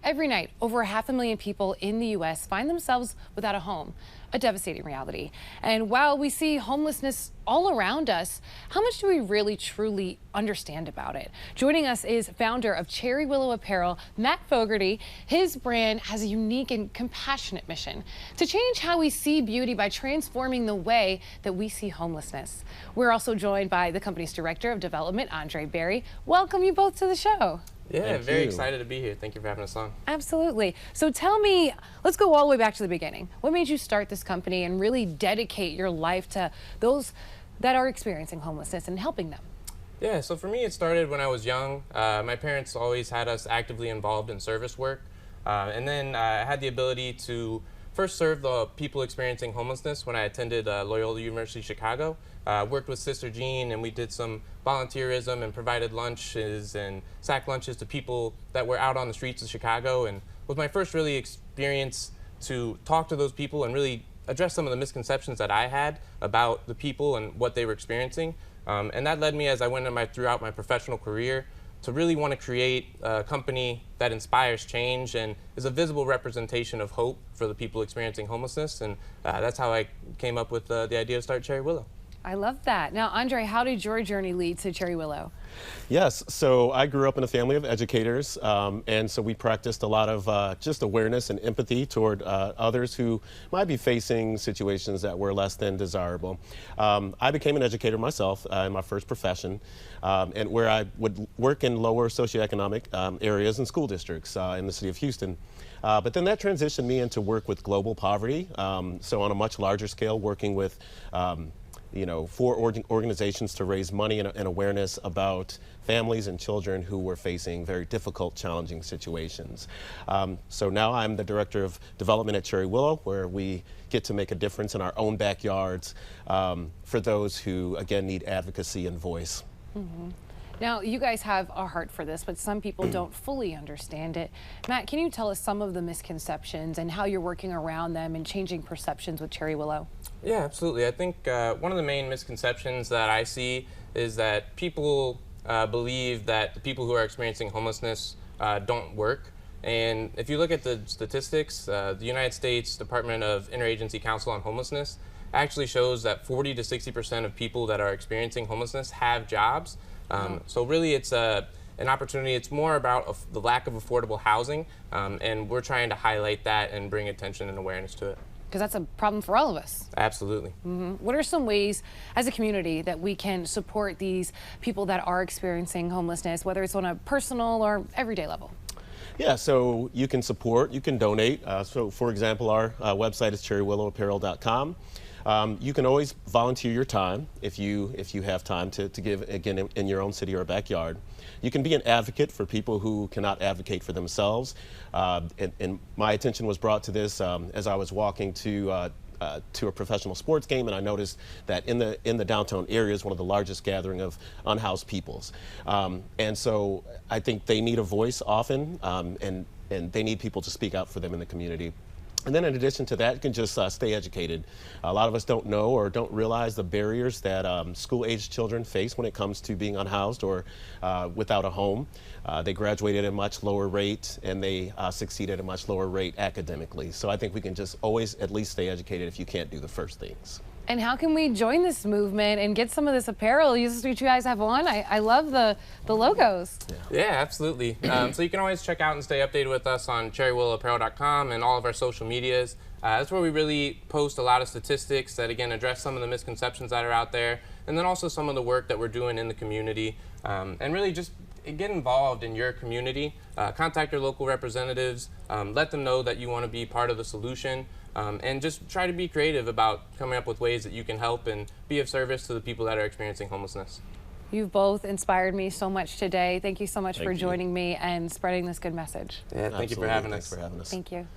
Every night, over 500,000 people in the U.S. find themselves without a home, a devastating reality. And while we see homelessness all around us, how much do we really truly understand about it? Joining us is founder of Cherry Willow Apparel, Matt Fogarty. His brand has a unique and compassionate mission to change how we see beauty by transforming the way that we see homelessness. We're also joined by the company's Director of Development, Andre Berry. Welcome you both to the show. Yeah, very excited to be here. Thank you for having us on. Absolutely. So tell me, let's go all the way back to the beginning. What made you start this company and really dedicate your life to those that are experiencing homelessness and helping them? Yeah, so for me it started when I was young. My parents always had us actively involved in service work. And then I had the ability to first serve the people experiencing homelessness when I attended Loyola University Chicago. Worked with Sister Jean, and we did some volunteerism and provided lunches and sack lunches to people that were out on the streets of Chicago, and was my first really experience to talk to those people and really address some of the misconceptions that I had about the people and what they were experiencing. And that led me, as I went throughout my professional career, to really want to create a company that inspires change and is a visible representation of hope for the people experiencing homelessness. And that's how I came up with the idea to start Cherry Willow. I love that. Now, Andre, how did your journey lead to Cherry Willow? Yes, so I grew up in a family of educators, and so we practiced a lot of just awareness and empathy toward others who might be facing situations that were less than desirable. I became an educator myself in my first profession, and where I would work in lower socioeconomic areas and school districts in the city of Houston. But then that transitioned me into work with global poverty, so on a much larger scale, working with for organizations to raise money and awareness about families and children who were facing very difficult, challenging situations. So now I'm the Director of Development at Cherry Willow, where we get to make a difference in our own backyards for those who, again, need advocacy and voice. Mm-hmm. Now, you guys have a heart for this, but some people don't fully understand it. Matt, can you tell us some of the misconceptions and how you're working around them and changing perceptions with Cherry Willow? Yeah, absolutely. I think one of the main misconceptions that I see is that people believe that the people who are experiencing homelessness don't work. And if you look at the statistics, the United States Department of Interagency Council on Homelessness actually shows that 40 to 60% of people that are experiencing homelessness have jobs. So really it's an opportunity. It's more about the lack of affordable housing, and we're trying to highlight that and bring attention and awareness to it. Because that's a problem for all of us. Absolutely. Mm-hmm. What are some ways as a community that we can support these people that are experiencing homelessness, whether it's on a personal or everyday level? Yeah, so you can support, you can donate. So for example, our website is cherrywillowapparel.com. You can always volunteer your time if you have time to give, again, in your own city or backyard. You can be an advocate for people who cannot advocate for themselves. And my attention was brought to this as I was walking to a professional sports game, and I noticed that in the downtown area is one of the largest gathering of unhoused peoples. And so I think they need a voice often, and they need people to speak out for them in the community. And then in addition to that, you can just stay educated. A lot of us don't know or don't realize the barriers that school-aged children face when it comes to being unhoused or without a home. They graduate at a much lower rate, and they succeed at a much lower rate academically. So I think we can just always at least stay educated if you can't do the first things. And how can we join this movement and get some of this apparel you guys have on? I love the logos. Yeah, absolutely. So you can always check out and stay updated with us on cherrywillowapparel.com and all of our social medias. That's where we really post a lot of statistics that, again, address some of the misconceptions that are out there, and then also some of the work that we're doing in the community, and really just get involved in your community. Contact your local representatives, let them know that you want to be part of the solution, and just try to be creative about coming up with ways that you can help and be of service to the people that are experiencing homelessness. You've both inspired me so much today. Thank you so much for joining me and spreading this good message. Yeah, thank you for having us. Thanks for having us. Thank you.